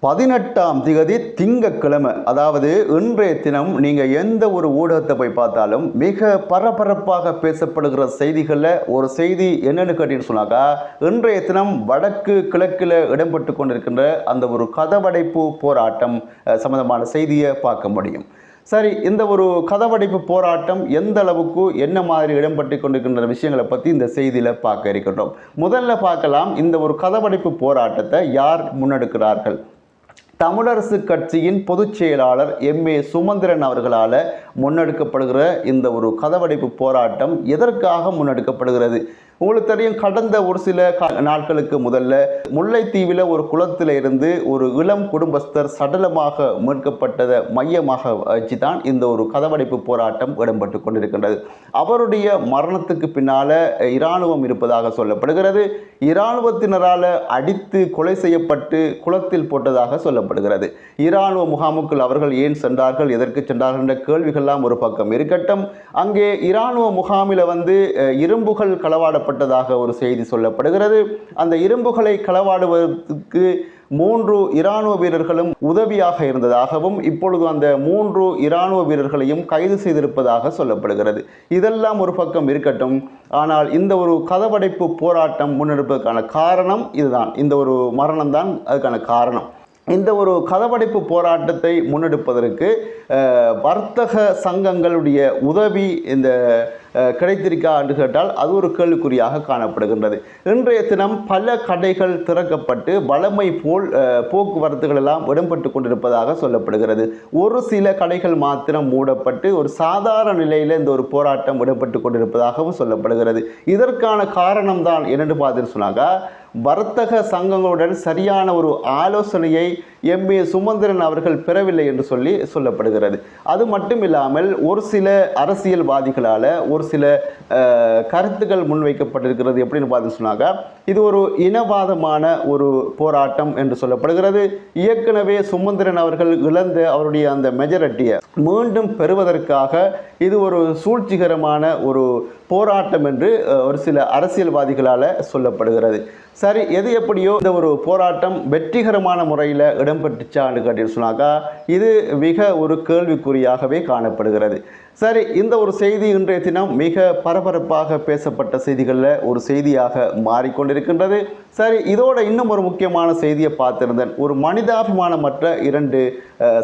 18ஆம் திகதி திங்கட்கிழமை, அதாவது இன்றைய தினம் நீங்கள் எந்த ஒரு ஊடகத்தை போய் பார்த்தாலும் மிக பரபரப்பாக பேசப்படுகிற செய்திகளில் ஒரு செய்தி என்னன்னு கேட்டீங்கன்னு சொன்னாக்கா, இன்றைய தினம் வடக்கு கிழக்கில் இடம்பெற்று கொண்டிருக்கின்ற அந்த ஒரு கதவடைப்பு போராட்டம் சம்பந்தமான செய்தியை பார்க்க முடியும். சரி, இந்த ஒரு கதவடைப்பு போராட்டம் எந்த அளவுக்கு என்ன மாதிரி இடம்பெற்று கொண்டிருக்கின்ற விஷயங்களை பற்றி இந்த செய்தியில் பார்க்க இருக்கின்றோம். முதல்ல பார்க்கலாம், இந்த ஒரு கதவடைப்பு போராட்டத்தை யார் முன்னெடுக்கிறார்கள். தமிழரசு கட்சியின் பொதுச் செயலாளர் எம்.ஏ. சுமந்திரன் அவர்களால் முன்னெடுக்கப்படுகிற இந்த ஒரு கதவடைப்பு போராட்டம் எதற்காக முன்னெடுக்கப்படுகிறது? உங்களுக்கு தெரியும், கடந்த ஒரு சில நாட்களுக்கு முதல்ல முல்லைத்தீவில் ஒரு குளத்தில் இருந்து ஒரு இளம் குடும்பஸ்தர் சடலமாக மீட்கப்பட்டதை மையமாக வச்சு தான் இந்த ஒரு கதவடைப்பு போராட்டம் இடம்பெற்று கொண்டிருக்கின்றது. அவருடைய மரணத்துக்கு பின்னால் இராணுவம் இருப்பதாக சொல்லப்படுகிறது. இராணுவத்தினரால் அடித்து கொலை செய்யப்பட்டு குளத்தில் போட்டதாக சொல்லப்படுகிறது. இராணுவ முகாமுக்குள் அவர்கள் ஏன் சென்றார்கள், எதற்கு சென்றார்கள் என்ற கேள்விகள்லாம் ஒரு பக்கம் இருக்கட்டும். அங்கே இராணுவ முகாமில் இரும்புகள் களவாடப்பட்டதாக ஒரு செய்தி சொல்லப்படுகிறது. அந்த இரும்புகளை களவாடுவதற்கு 3 இராணுவ வீரர்களும் உதவியாக இருந்ததாகவும் இப்பொழுது அந்த 3 இராணுவ வீரர்களையும் கைது செய்திருப்பதாக சொல்லப்படுகிறது. இதெல்லாம் ஒரு பக்கம் இருக்கட்டும். ஆனால் இந்த ஒரு கதவடைப்பு போராட்டம் முன்னெடுப்பதற்கான காரணம் இதுதான். இந்த ஒரு மரணம் தான் அதுக்கான காரணம். இந்த ஒரு கதவடைப்பு போராட்டத்தை முன்னெடுப்பதற்கு வர்த்தக சங்கங்களுடைய உதவி இந்த கிடைத்திருக்கா என்று கேட்டால் அது ஒரு கேள்விக்குறியாக காணப்படுகின்றது. இன்றைய தினம் பல கடைகள் திறக்கப்பட்டு வழமை போல் போக்குவரத்துகள் எல்லாம் இடம்பெற்று கொண்டிருப்பதாக சொல்லப்படுகிறது. ஒரு சில கடைகள் மாத்திரம் மூடப்பட்டு ஒரு சாதாரண நிலையில் இந்த ஒரு போராட்டம் இடம்பெற்று கொண்டிருப்பதாகவும் சொல்லப்படுகிறது. இதற்கான காரணம் தான் என்னென்று பார்த்துட்டு சொன்னாக்கா, வர்த்தக சங்கங்களுடன் சரியான ஒரு ஆலோசனையை எம்.ஏ. சுமந்திரன் அவர்கள் பெறவில்லை என்று சொல்லப்படுகிறது. அது மட்டும் இல்லாமல் ஒரு சில அரசியல்வாதிகளால் ஒரு சில கருத்துக்கள் முன்வைக்கப்பட்டிருக்கிறது. எப்படின்னு பார்த்து சொன்னாக்கா, இது ஒரு இனவாதமான ஒரு போராட்டம் என்று சொல்லப்படுகிறது. ஏற்கனவே சுமந்திரன் அவர்கள் இழந்த அவருடைய அந்த மெஜாரிட்டியை மீண்டும் பெறுவதற்காக இது ஒரு சூழ்ச்சிகரமான ஒரு போராட்டம் என்று ஒரு சில அரசியல்வாதிகளால் சொல்லப்படுகிறது. சரி, எது எப்படியோ இந்த ஒரு போராட்டம் வெற்றிகரமான முறையில் இடம்பெற்றுச்சான்னு கேட்டீங்கன்னு சொன்னாக்கா, இது மிக ஒரு கேள்விக்குறியாகவே காணப்படுகிறது. சரி, இந்த ஒரு செய்தி இன்றைய தினம் மிக பரபரப்பாக பேசப்பட்ட செய்திகளில் ஒரு செய்தியாக மாறிக்கொண்டிருக்கின்றது. சரி, இதோட இன்னும் ஒரு முக்கியமான செய்தியை பார்த்திருந்தேன். ஒரு மனிதாபிமானமற்ற 2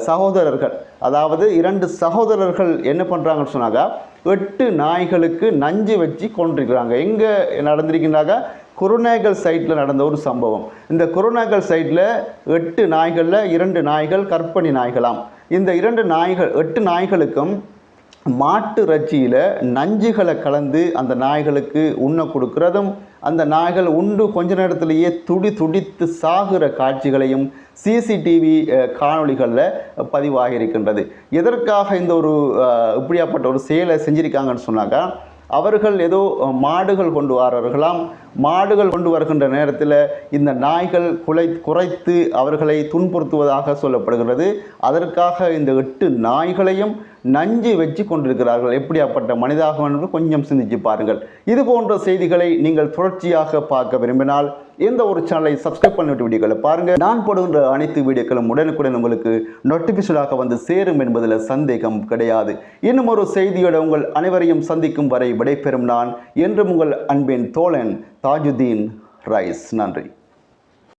சகோதரர்கள், அதாவது 2 சகோதரர்கள் என்ன பண்ணுறாங்கன்னு சொன்னாக்கா, 8 நாய்களுக்கு நஞ்சு வச்சு கொண்டிருக்கிறாங்க. எங்கே நடந்திருக்கின்றாங்க? குருநேகல் சைட்டில் நடந்த ஒரு சம்பவம். இந்த குருநேகல் சைட்டில் 8 நாய்களில் 2 நாய்கள் கர்ப்பிணி நாய்களாம். இந்த 8 நாய்களுக்கும் மாட்டு இறைச்சியில் நஞ்சுகளை கலந்து அந்த நாய்களுக்கு உண்ண கொடுக்கிறதும், அந்த நாய்கள் உண்டு கொஞ்ச நேரத்திலேயே துடித்து சாகிற காட்சிகளையும் சிசிடிவி காணொளிகளில் பதிவாகி இருக்கின்றது. எதற்காக இந்த ஒரு இப்படியாப்பட்ட ஒரு செயலை செஞ்சிருக்காங்கன்னு சொன்னாக்கா, அவர்கள் ஏதோ மாடுகள் கொண்டு வரார்களாம். மாடுகள் கொண்டு வருகின்ற நேரத்தில் இந்த நாய்கள் குறைத்து அவர்களை துன்புறுத்துவதாக சொல்லப்படுகிறது. அதற்காக இந்த 8 நாய்களையும் நஞ்சு வச்சு கொண்டிருக்கிறார்கள். எப்படியாப்பட்ட மனிதாகம் என்று கொஞ்சம் சிந்திச்சு பாருங்கள். இது போன்ற செய்திகளை நீங்கள் தொடர்ச்சியாக பார்க்க விரும்பினால் எந்த ஒரு சேனலை சப்ஸ்கிரைப் பண்ணிவிட்டு வீடியோக்களை பாருங்கள். நான் போடுகின்ற அனைத்து வீடியோக்களும் உடனுக்குடன் உங்களுக்கு நோட்டிஃபிகேஷனாக வந்து சேரும் என்பதில் சந்தேகம் கிடையாது. இன்னும் ஒரு செய்தியோட உங்கள் அனைவரையும் சந்திக்கும் வரை விடைபெறும் நான் என்றும் உங்கள் அன்பின் தோழன் தாஜுதீன் ரைஸ். நன்றி.